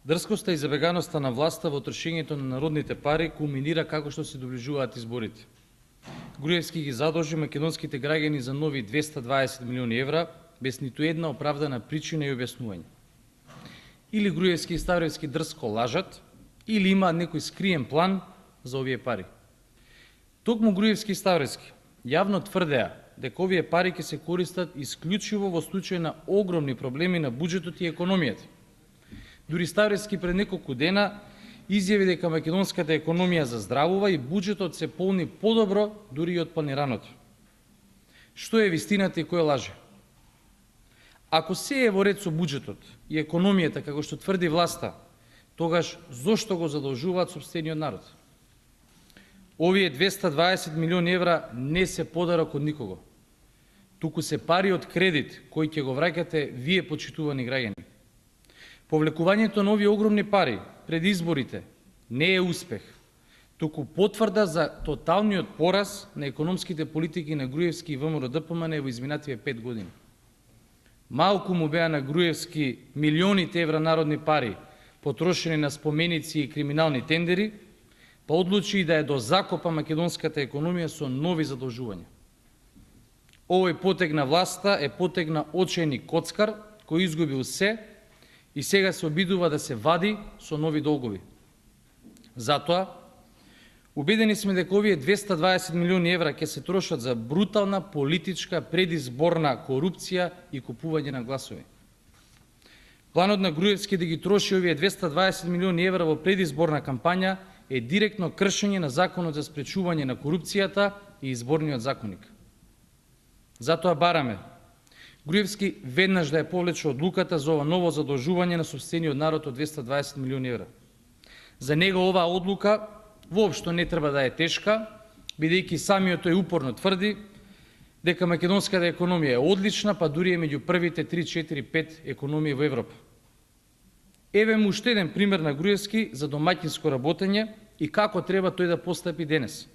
Дрскоста и забеганоста на власта во трошењето на народните пари кулминира како што се доближуваат изборите. Груевски ги задолжи македонските граѓани за нови 220 милиони евра, без ниту една оправдана причина и објаснување. Или Груевски и Ставревски дрско лажат, или имаат некој скриен план за овие пари. Токму Груевски и Ставревски јавно тврдеа дека овие пари ќе се користат исклучиво во случај на огромни проблеми на буџетот и економијата. Дури Ставревски пред неколку дена изјави дека македонската економија заздравува и буџетот се полни подобро дури и од планираното. Што е вистината и кој лаже? Ако се е во ред со буџетот и економијата како што тврди власта, тогаш зошто го задолжуваат сопствениот народ? Овие 220 милиони евра не се подарок од никого, туку се пари од кредит кои ќе го враќате вие, почитувани граѓани. Повлекувањето на овие огромни пари пред изборите не е успех, туку потврда за тоталниот пораз на економските политики на Груевски и ВМРО-ДПМН во изминативе 5 години. Малку му беа на Груевски милионите евра народни пари потрошени на споменици и криминални тендери, па одлучи да ја дозакопа македонската економија со нови задолжувања. Овој потег на власта е потег на очајни коцкар кој изгубил се и сега се обидува да се вади со нови долгови. Затоа, убедени сме дека овие 220 милиони евра ќе се трошат за брутална политичка предизборна корупција и купување на гласови. Планот на Груевски да ги троши овие 220 милиони евра во предизборна кампања е директно кршење на Законот за спречување на корупцијата и изборниот законник. Затоа бараме Груевски веднаш да ја повлече одлуката за ова ново задолжување на сопствениот народ од 220 милиони евра. За него оваа одлука воопшто не треба да е тешка, бидејќи самиот тој упорно тврди дека македонската економија е одлична, па дури е меѓу првите 3, 4, 5 економии во Европа. Еве му уште еден пример на Груевски за домаќинско работење и како треба тој да постапи денес.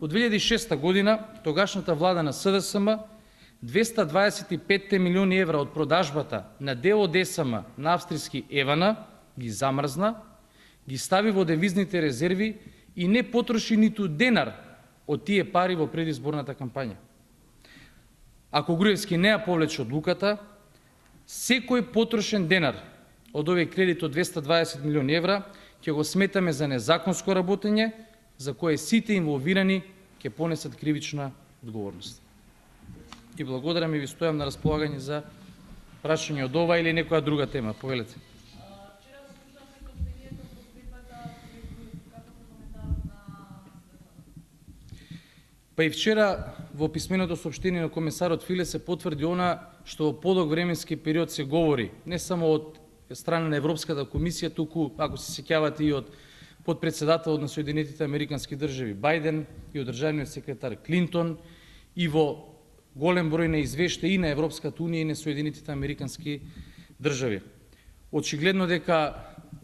Во 2006 година тогашната влада на СДСМ 225 милиони евра од продажбата на дел од ДСМ на австријски Евана ги замрзна, ги стави во девизните резерви и не потроши ниту денар од тие пари во предизборната кампања. Ако Груевски не ја повлече одлуката, секој потрошен денар од овој кредит од 220 милиони евра ќе го сметаме за незаконско работење, за кое сите инволвирани ќе понесат кривична одговорност. И благодарам и ви стојам на располагање за прашање од ова или некоја друга тема. Повелете. Па и вчера во писменото соопштение на комесарот Филе се потврди она што во подолг временски период се говори, не само од страна на Европската комисија, туку, ако се сеќавате, и од подпредседателот на Соединетите Американски држави Бајден и од државниот секретар Клинтон, и во голем број на извештаи и на Европската унија и на Соединетите Американски држави. Очигледно дека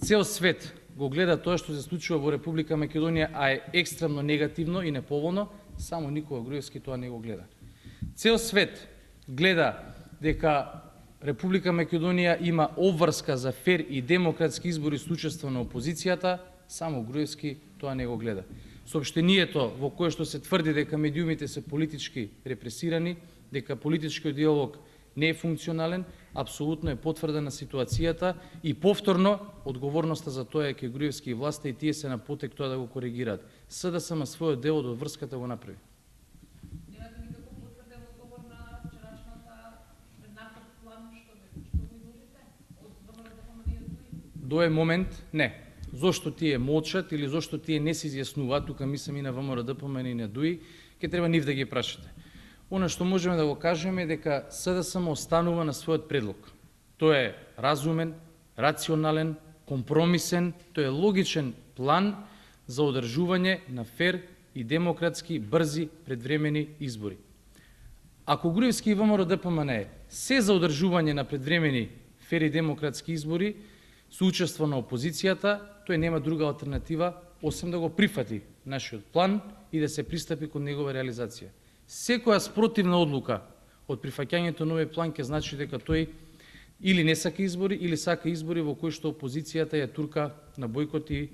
цел свет го гледа тоа што се случува во Република Македонија, а е екстремно негативно и неповолно, само Никола Груевски тоа не го гледа. Цел свет гледа дека Република Македонија има обврска за фер и демократски избори со учество на опозицијата, само Груевски тоа не го гледа. Соопштението во кое што се тврди дека медиумите се политички репресирани, дека политичкиот диалог не е функционален, апсолутно е потврда на ситуацијата и повторно одговорноста за тоа е ке Груевски и власта и тие се на потек тоа да го коригираат. СДСМ својот дел од врската го направи. Немате никаков потврден одговор на вчерашната преднаков план што го изложите од ВМРО-ДПМН и ДУИ? До овој момент не. Зошто тие молчат или зошто тие не се изјаснуваат, тука мислам и на ВМРО-ДПМН и на ДУИ, ќе треба нив да ги прашате. Она што можеме да го кажеме е дека СДСМ останува на својот предлог. Тој е разумен, рационален, компромисен, тој е логичен план за одржување на фер и демократски брзи предвремени избори. Ако Груевски и ВМРО-ДПМН се за одржување на предвремени фер и демократски избори со учество на опозицијата, тој нема друга алтернатива освен да го прифати нашиот план и да се пристапи кон негова реализација. Секоја спротивна одлука од прифаќањето на овој план ќе значи дека тој или не сака избори, или сака избори во кои што опозицијата ја турка на бойкот и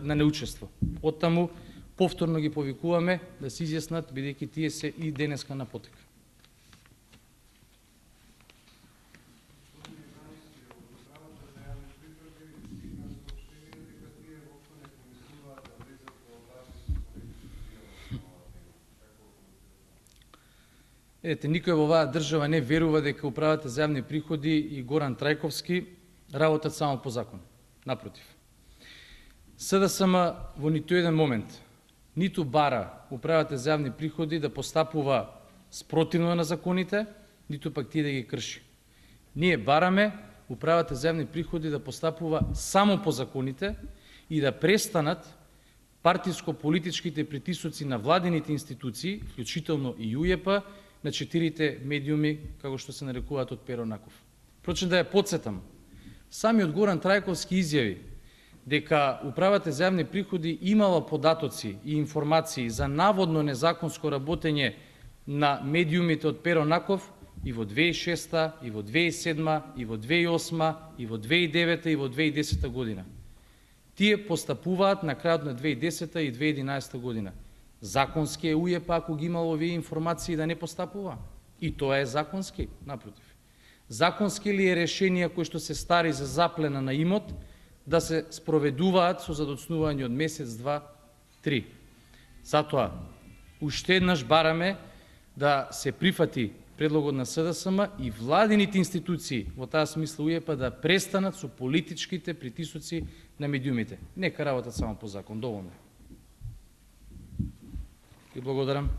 на неучество. Оттаму повторно ги повикуваме да се изјаснат, бидејќи тие се и денеска на потека. Ете, никој во оваа држава не верува дека управата за јавни приходи и Горан Трајковски работат само по закон. Напротив. СДСМ во ниту еден момент ниту бара управата за јавни приходи да постапува спротивно на законите, ниту пак тие да ги крши. Ние бараме управата за јавни приходи да постапува само по законите и да престанат партиско-политичките притисоци на владините институции, вклучително и УЈП, на 4 медиуми, како што се нарекуваат од Перо Наков. Впрочем, да ја подсетам, самиот Горан Трајковски изјави дека управата за јавни приходи имала податоци и информации за наводно незаконско работење на медиумите од Перо Наков и во 2006, и во 2007, и во 2008, и во 2009 и во 2010 година. Тие постапуваат на крајот на 2010 и 2011 година. Законски е УЈП ако ги имало овие информации да не постапува. И тоа е законски, напротив. Законски ли е решенија кои што се стари за заплена на имот да се спроведуваат со задоцнување од месец, два, три. Затоа, уште еднаш бараме да се прифати предлогот на СДСМ и владините институции, во таа смисла УЈП, да престанат со политичките притисоци на медиумите. Нека работат само по закон. Доволно. И благодарам.